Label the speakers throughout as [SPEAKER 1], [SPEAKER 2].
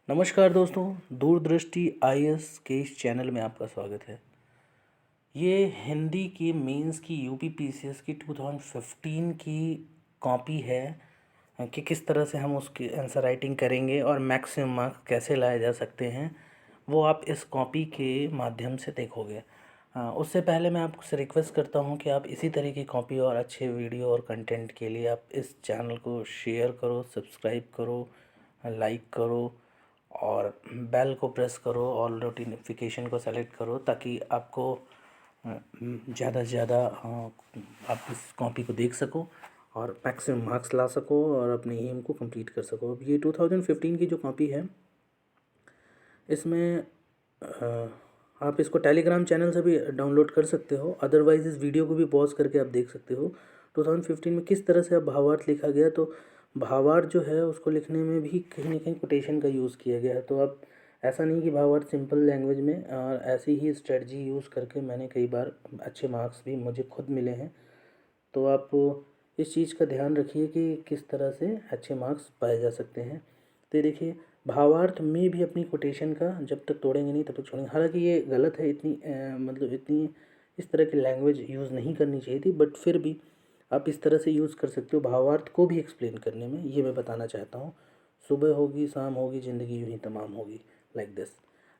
[SPEAKER 1] नमस्कार दोस्तों, दूरदृष्टि आईएएस के इस चैनल में आपका स्वागत है। ये हिंदी की मेंस की यूपीपीसीएस की 2015 की कॉपी है कि किस तरह से हम उसकी आंसर राइटिंग करेंगे और मैक्सिमम मार्क्स कैसे लाए जा सकते हैं, वो आप इस कॉपी के माध्यम से देखोगे। उससे पहले मैं आपसे रिक्वेस्ट करता हूँ कि आप इसी तरह की कॉपी और अच्छे वीडियो और कंटेंट के लिए आप इस चैनल को शेयर करो, सब्सक्राइब करो, लाइक करो और बेल को प्रेस करो और नोटिफिकेशन को सेलेक्ट करो ताकि आपको ज़्यादा से ज़्यादा आप इस कॉपी को देख सको और मैक्सिमम मार्क्स ला सको और अपने एम को कंप्लीट कर सको। अब ये 2015 की जो कॉपी है, इसमें आप इसको टेलीग्राम चैनल से भी डाउनलोड कर सकते हो, अदरवाइज़ इस वीडियो को भी पॉज करके आप देख सकते हो। 2015 में किस तरह से अब भावार्थ लिखा गया, तो भावार्थ जो है उसको लिखने में भी कहीं ना कहीं कोटेशन का यूज़ किया गया है। तो अब ऐसा नहीं कि भावार्थ सिंपल लैंग्वेज में, ऐसी ही स्ट्रेटजी यूज़ करके मैंने कई बार अच्छे मार्क्स भी मुझे खुद मिले हैं। तो आप इस चीज़ का ध्यान रखिए कि किस तरह से अच्छे मार्क्स पाए जा सकते हैं। तो ये देखिए, भावार्थ में भी अपनी कोटेशन का जब तक तोड़ेंगे नहीं तब तक छोड़ेंगे। हालांकि ये गलत है, इतनी मतलब इतनी इस तरह की लैंग्वेज यूज़ नहीं करनी चाहिए थी, बट फिर भी आप इस तरह से यूज़ कर सकते हो भावार्थ को भी एक्सप्लेन करने में। ये मैं बताना चाहता हूँ। सुबह होगी, शाम होगी, ज़िंदगी यूँ ही तमाम होगी, लाइक दिस।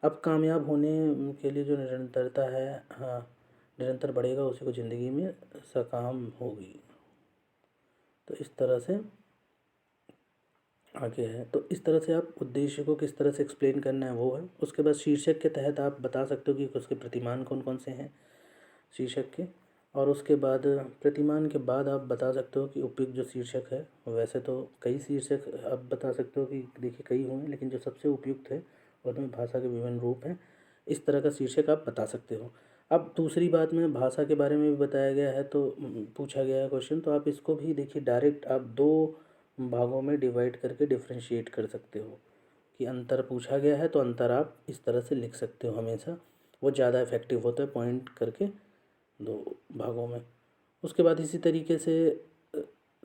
[SPEAKER 1] अब कामयाब होने के लिए जो निरंतरता है, हाँ, निरंतर बढ़ेगा उसी को ज़िंदगी में सकाम होगी। तो इस तरह से आगे है। तो इस तरह से आप उद्देश्य को किस तरह से एक्सप्लेन करना है वो है। उसके बाद शीर्षक के तहत आप बता सकते हो कि उसके प्रतिमान कौन कौन से हैं शीर्षक के। और उसके बाद प्रतिमान के बाद आप बता सकते हो कि उपयुक्त जो शीर्षक है, वैसे तो कई शीर्षक आप बता सकते हो कि देखिए कई होंगे, लेकिन जो सबसे उपयुक्त है उसमें भाषा के विभिन्न रूप हैं, इस तरह का शीर्षक आप बता सकते हो। अब दूसरी बात में भाषा के बारे में भी बताया गया है, तो पूछा गया है क्वेश्चन, तो आप इसको भी देखिए डायरेक्ट आप दो भागों में डिवाइड करके डिफ्रेंशिएट कर सकते हो कि अंतर पूछा गया है तो अंतर आप इस तरह से लिख सकते हो। हमेशा वो ज़्यादा इफेक्टिव होता है, पॉइंट करके दो भागों में। उसके बाद इसी तरीके से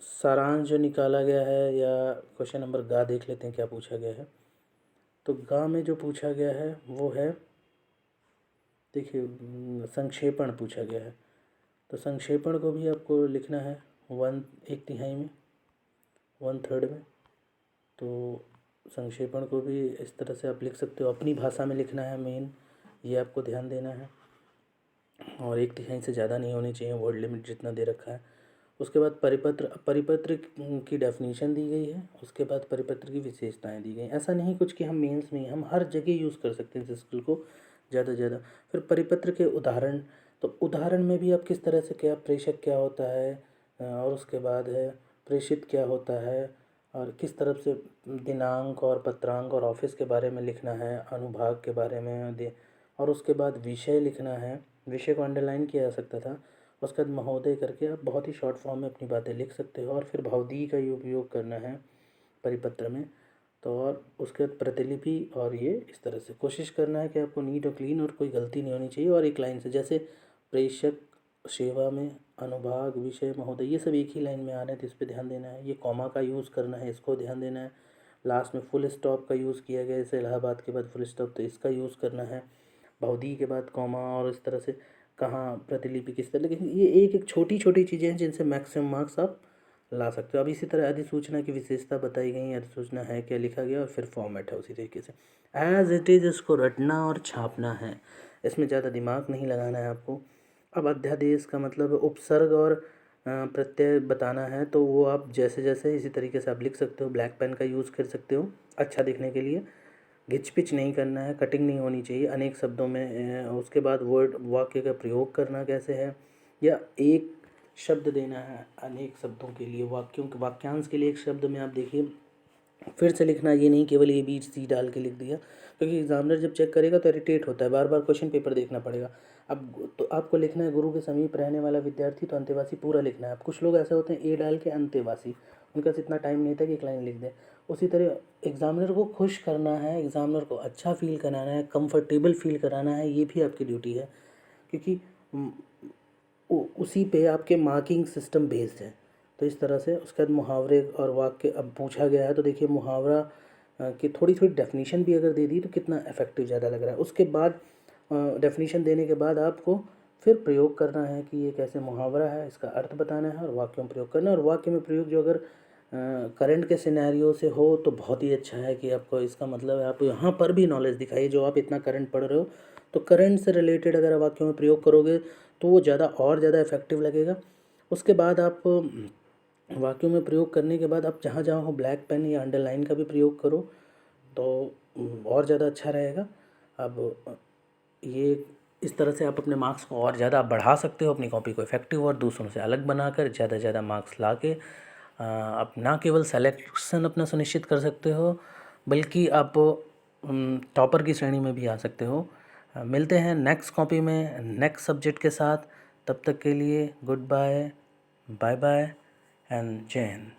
[SPEAKER 1] सारांश जो निकाला गया है, या क्वेश्चन नंबर गा देख लेते हैं क्या पूछा गया है। तो गा में जो पूछा गया है वो है, देखिए, संक्षेपण पूछा गया है। तो संक्षेपण को भी आपको लिखना है एक तिहाई में, 1/3 में। तो संक्षेपण को भी इस तरह से आप लिख सकते हो, अपनी भाषा में लिखना है मेन, ये आपको ध्यान देना है। और एक तिहाई से ज़्यादा नहीं होनी चाहिए वर्ड लिमिट जितना दे रखा है। उसके बाद परिपत्र, परिपत्र की डेफिनेशन दी गई है। उसके बाद परिपत्र की विशेषताएं दी गई। ऐसा नहीं कुछ कि हम मेंस में ही, हम हर जगह यूज़ कर सकते हैं इस स्किल को ज़्यादा से ज़्यादा। फिर परिपत्र के उदाहरण, तो उदाहरण में भी आप किस तरह से, क्या प्रेषक क्या होता है, और उसके बाद है प्रेषित क्या होता है, और किस तरफ से दिनांक और पत्रांक और ऑफिस के बारे में लिखना है, अनुभाग के बारे में दे। और उसके बाद विषय लिखना है, विषय को अंडरलाइन किया जा सकता था। उसके बाद महोदय करके आप बहुत ही शॉर्ट फॉर्म में अपनी बातें लिख सकते हो। और फिर भावदीय का ही उपयोग करना है परिपत्र में। तो और उसके बाद प्रतिलिपि, और ये इस तरह से कोशिश करना है कि आपको नीट और क्लीन और कोई गलती नहीं होनी चाहिए। और एक लाइन से, जैसे प्रेषक, सेवा में, अनुभाग, विषय, महोदय, ये सब एक ही लाइन में आ रहे हैं, तो इस पर ध्यान देना है। ये कॉमा का यूज़ करना है, इसको ध्यान देना है। लास्ट में फुल स्टॉप का यूज़ किया गया, जैसे इलाहाबाद के बाद फुल स्टॉप, तो इसका यूज़ करना है। भावदीय के बाद कॉमा, और इस तरह से कहाँ प्रतिलिपि किस तरह। लेकिन ये एक एक छोटी छोटी चीज़ें हैं जिनसे मैक्सिमम मार्क्स आप ला सकते हो। अब इसी तरह अधिसूचना की विशेषता बताई गई, अधिसूचना है क्या लिखा गया, और फिर फॉर्मेट है उसी तरीके से एज इट इज़ इसको रटना और छापना है। इसमें ज़्यादा दिमाग नहीं लगाना है आपको। अब अध्यादेश का मतलब उपसर्ग और प्रत्यय बताना है, तो वो आप जैसे जैसे इसी तरीके से आप लिख सकते हो। ब्लैक पेन का यूज़ कर सकते हो अच्छा दिखने के लिए। घिच-पिच नहीं करना है, कटिंग नहीं होनी चाहिए अनेक शब्दों में। उसके बाद वर्ड, वाक्य का प्रयोग करना कैसे है, या एक शब्द देना है अनेक शब्दों के लिए। वाक्यों के वाक्यांश के लिए एक शब्द में आप देखिए फिर से लिखना, ये नहीं केवल ए बी सी डाल के लिख दिया, क्योंकि एग्जामिनर जब चेक करेगा तो इरिटेट होता है, बार बार क्वेश्चन पेपर देखना पड़ेगा। अब तो आपको लिखना है, गुरु के समीप रहने वाला विद्यार्थी, तो अंतेवासी पूरा लिखना है। अब कुछ लोग ऐसे होते हैं ए डाल के अंतेवासी, उनके पास इतना टाइम नहीं था कि एक लाइन लिख दें। उसी तरह एग्जामिनर को खुश करना है, एग्जामिनर को अच्छा फील कराना है, कंफर्टेबल फील कराना है, ये भी आपकी ड्यूटी है, क्योंकि उसी पे आपके मार्किंग सिस्टम बेस्ड है। तो इस तरह से उसके बाद मुहावरे और वाक्य अब पूछा गया है, तो देखिए मुहावरा कि थोड़ी थोड़ी डेफिनेशन भी अगर दे दी तो कितना इफेक्टिव ज़्यादा लग रहा है। उसके बाद डेफिनेशन देने के बाद आपको फिर प्रयोग करना है कि ये कैसे मुहावरा है, इसका अर्थ बताना है और वाक्यों में प्रयोग करना है। और वाक्य में प्रयोग जो अगर करंट के सिनेरियो से हो तो बहुत ही अच्छा है कि आपको इसका मतलब है आप यहाँ पर भी नॉलेज दिखाइए। जो आप इतना करंट पढ़ रहे हो तो करंट से रिलेटेड अगर वाक्यों में प्रयोग करोगे तो वो ज़्यादा और ज़्यादा इफेक्टिव लगेगा। उसके बाद आप वाक्यों में प्रयोग करने के बाद आप जहाँ जहाँ हो ब्लैक पेन या अंडरलाइन का भी प्रयोग करो तो और ज़्यादा अच्छा रहेगा। अब ये इस तरह से आप अपने मार्क्स को और ज़्यादा बढ़ा सकते हो, अपनी कॉपी को इफेक्टिव और दूसरों से अलग बनाकर ज़्यादा से ज़्यादा मार्क्स ला के आप ना केवल सेलेक्शन अपना सुनिश्चित कर सकते हो बल्कि आप टॉपर की श्रेणी में भी आ सकते हो। मिलते हैं नेक्स्ट कॉपी में नेक्स्ट सब्जेक्ट के साथ। तब तक के लिए good bye, bye bye and जय हिंद।